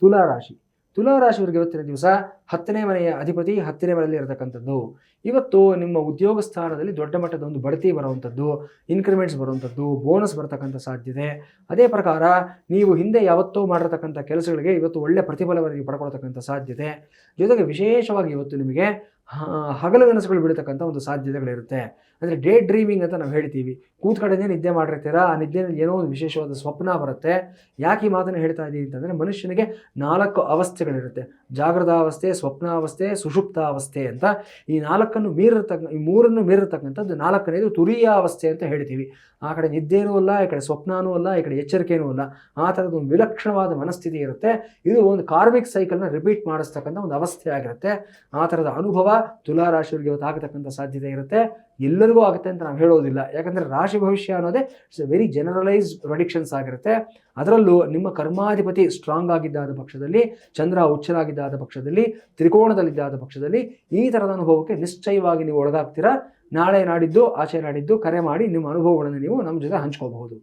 ತುಲಾ ರಾಶಿ. ತುಲಾ ರಾಶಿಯವರಿಗೆ ಇವತ್ತಿನ ದಿವಸ 10ನೇ ಮನೆಯ ಅಧಿಪತಿ 10ನೇ ಮನೆಯಲ್ಲಿ ಇರತಕ್ಕಂಥದ್ದು. ಇವತ್ತು ನಿಮ್ಮ ಉದ್ಯೋಗ ಸ್ಥಾನದಲ್ಲಿ ದೊಡ್ಡ ಮಟ್ಟದ ಒಂದು ಬಡ್ತಿ ಬರುವಂಥದ್ದು, ಇನ್ಕ್ರಿಮೆಂಟ್ಸ್ ಬರುವಂಥದ್ದು, ಬೋನಸ್ ಬರ್ತಕ್ಕಂಥ ಸಾಧ್ಯತೆ. ಅದೇ ಪ್ರಕಾರ ನೀವು ಹಿಂದೆ ಯಾವತ್ತೋ ಮಾಡಿರ್ತಕ್ಕಂಥ ಕೆಲಸಗಳಿಗೆ ಇವತ್ತು ಒಳ್ಳೆ ಪ್ರತಿಫಲವನ್ನು ಪಡ್ಕೊಳ್ತಕ್ಕಂಥ ಸಾಧ್ಯತೆ. ಜೊತೆಗೆ ವಿಶೇಷವಾಗಿ ಇವತ್ತು ನಿಮಗೆ ಹಗಲು ಕನಸುಗಳು ಬಿಡತಕ್ಕಂಥ ಒಂದು ಸಾಧ್ಯತೆಗಳಿರುತ್ತೆ. ಅಂದರೆ ಡೇ ಡ್ರೀಮಿಂಗ್ ಅಂತ ನಾವು ಹೇಳ್ತೀವಿ. ಕೂತ್ಕಡೆನೇ ನಿದ್ದೆ ಮಾಡಿರ್ತೀರಾ, ಆ ನಿದ್ದೆಯಲ್ಲಿ ಏನೋ ಒಂದು ವಿಶೇಷವಾದ ಸ್ವಪ್ನ ಬರುತ್ತೆ. ಯಾಕೆ ಈ ಮಾತನ್ನು ಹೇಳ್ತಾ ಇದ್ದೀವಿ ಅಂತಂದರೆ, ಮನುಷ್ಯನಿಗೆ 4 ಅವಸ್ಥೆಗಳಿರುತ್ತೆ. ಜಾಗೃತಾವಸ್ಥೆ, ಸ್ವಪ್ನಾವಸ್ಥೆ, ಸುಷುಪ್ತಾವಸ್ಥೆ ಅಂತ. ಈ 4ನ್ನು ಈ 3ನ್ನು ಮೀರಿರ್ತಕ್ಕಂಥದ್ದು 4ನೇದು ತುರೀಯಾವಸ್ಥೆ ಅಂತ ಹೇಳ್ತೀವಿ. ಆ ಕಡೆ ನಿದ್ದೆನೂ ಅಲ್ಲ, ಈ ಕಡೆ ಸ್ವಪ್ನನೂ ಅಲ್ಲ, ಈ ಕಡೆ ಎಚ್ಚರಿಕೆನೂ ಅಲ್ಲ. ಆ ಥರದ ಒಂದು ವಿಲಕ್ಷಣವಾದ ಮನಸ್ಥಿತಿ ಇರುತ್ತೆ. ಇದು ಒಂದು ಕಾರ್ಮಿಕ್ ಸೈಕಲ್ನ ರಿಪೀಟ್ ಮಾಡಿಸ್ತಕ್ಕಂಥ ಒಂದು ಅವಸ್ಥೆ ಆಗಿರುತ್ತೆ. ಆ ಥರದ ಅನುಭವ ತುಲಾ ರಾಶಿಯವರಿಗೆ ಇವತ್ತು ಆಗತಕ್ಕಂಥ ಸಾಧ್ಯತೆ ಇರುತ್ತೆ. ಎಲ್ಲರಿಗೂ ಆಗುತ್ತೆ ಅಂತ ನಾವು ಹೇಳೋದಿಲ್ಲ, ಯಾಕಂದರೆ ರಾಶಿ ಭವಿಷ್ಯ ಅನ್ನೋದೇ ಇಟ್ಸ್ ವೆರಿ ಜನರಲೈಸ್ಡ್ ಪ್ರೆಡಿಕ್ಷನ್ಸ್ ಆಗಿರುತ್ತೆ. ಅದರಲ್ಲೂ ನಿಮ್ಮ ಕರ್ಮಾಧಿಪತಿ ಸ್ಟ್ರಾಂಗ್ ಆಗಿದ್ದಾದ ಪಕ್ಷದಲ್ಲಿ, ಚಂದ್ರ ಉಚ್ಚರಾಗಿದ್ದಾದ ಪಕ್ಷದಲ್ಲಿ, ತ್ರಿಕೋಣದಲ್ಲಿದ್ದಾದ ಪಕ್ಷದಲ್ಲಿ ಈ ಥರದ ಅನುಭವಕ್ಕೆ ನಿಶ್ಚಯವಾಗಿ ನೀವು ಒಳಗಾಗ್ತೀರಾ. ನಾಳೆ ನಾಡಿದ್ದು ಆಚೆ ನಾಡಿದ್ದು ಕರೆ ಮಾಡಿ ನಿಮ್ಮ ಅನುಭವಗಳನ್ನು ನೀವು ನಮ್ಮ ಜೊತೆ ಹಂಚ್ಕೋಬಹುದು.